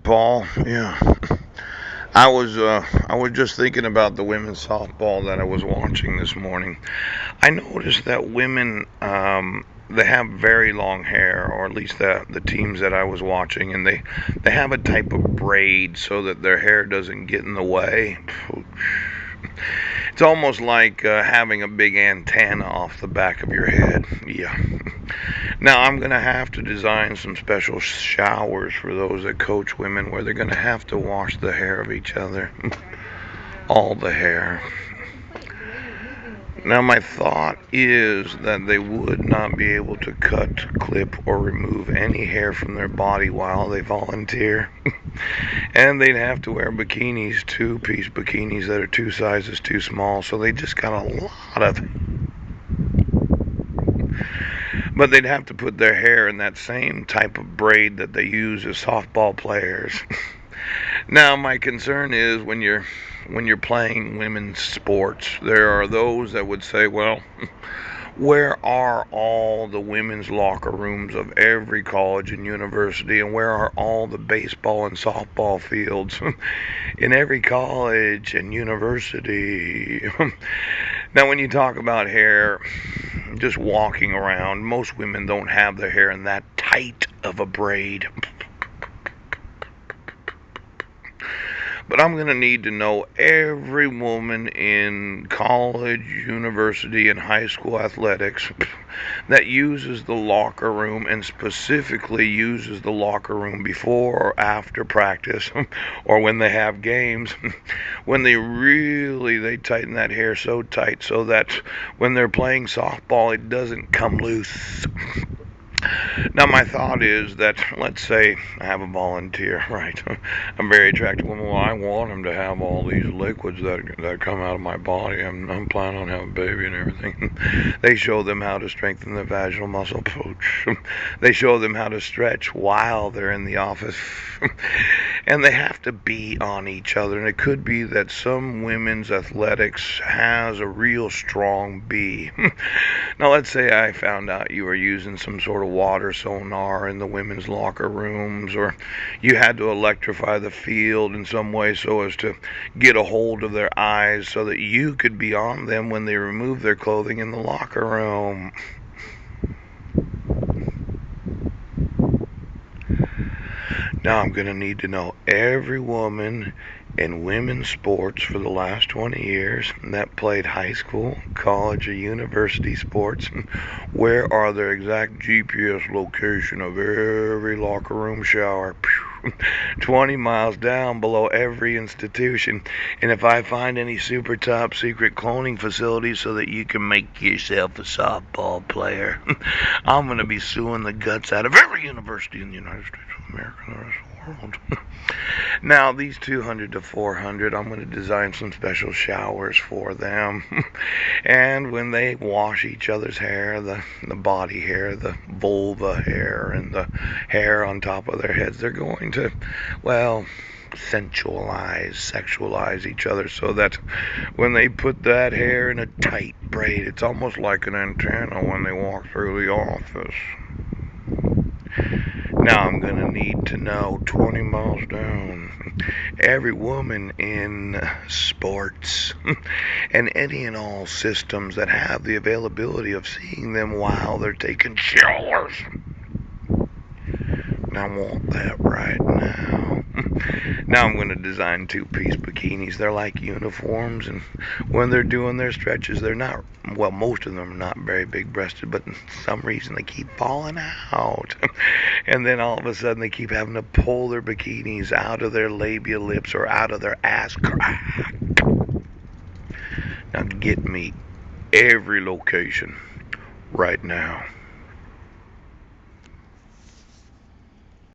Paul, yeah. I was just thinking about the women's softball that I was watching this morning. I noticed that women they have very long hair, or at least the teams that I was watching, and they have a type of braid so that their hair doesn't get in the way. It's almost like having a big antenna off the back of your head. Yeah. Now I'm gonna have to design some special showers for those that coach women, where they're gonna have to wash the hair of each other, all the hair. Now my thought is that they would not be able to cut, clip, or remove any hair from their body while they volunteer. And they'd have to wear bikinis, two-piece bikinis that are two sizes too small, so they just got a lot of. But they'd have to put their hair in that same type of braid that they use as softball players. Now my concern is when you're playing women's sports, there are those that would say, well, where are all the women's locker rooms of every college and university, and where are all the baseball and softball fields in every college and university? Now, when you talk about hair, just walking around, most women don't have their hair in that tight of a braid. But I'm going to need to know every woman in college, university, and high school athletics that uses the locker room, and specifically uses the locker room before or after practice or when they have games, when they tighten that hair so tight so that when they're playing softball it doesn't come loose. Now, my thought is that, let's say I have a volunteer, right? I'm very attracted to women. Well, I want them to have all these liquids that come out of my body. I'm planning on having a baby and everything. They show them how to strengthen the vaginal muscle. They show them how to stretch while they're in the office. And they have to be on each other. And it could be that some women's athletics has a real strong B. Now, let's say I found out you were using some sort of water sonar in the women's locker rooms, or you had to electrify the field in some way so as to get a hold of their eyes so that you could be on them when they remove their clothing in the locker room. Now I'm going to need to know every woman in women's sports for the last 20 years that played high school, college, or university sports. Where are their exact GPS location of every locker room shower? 20 miles down below every institution. And if I find any super top secret cloning facilities so that you can make yourself a softball player, I'm going to be suing the guts out of every university in the United States of America and the rest of the world. Now, these 200 to 400, I'm going to design some special showers for them. And when they wash each other's hair, the body hair, the vulva hair, and the hair on top of their heads, they're going to, well, sexualize each other so that when they put that hair in a tight braid, it's almost like an antenna when they walk through the office. Now I'm going to need to know 20 miles down every woman in sports and any and all systems that have the availability of seeing them while they're taking showers. I want that right now. Now I'm going to design two-piece bikinis. They're like uniforms, and when they're doing their stretches, they're not, well, most of them are not very big-breasted, but for some reason they keep falling out. And then all of a sudden they keep having to pull their bikinis out of their labia lips or out of their ass crack. Now get me every location right now.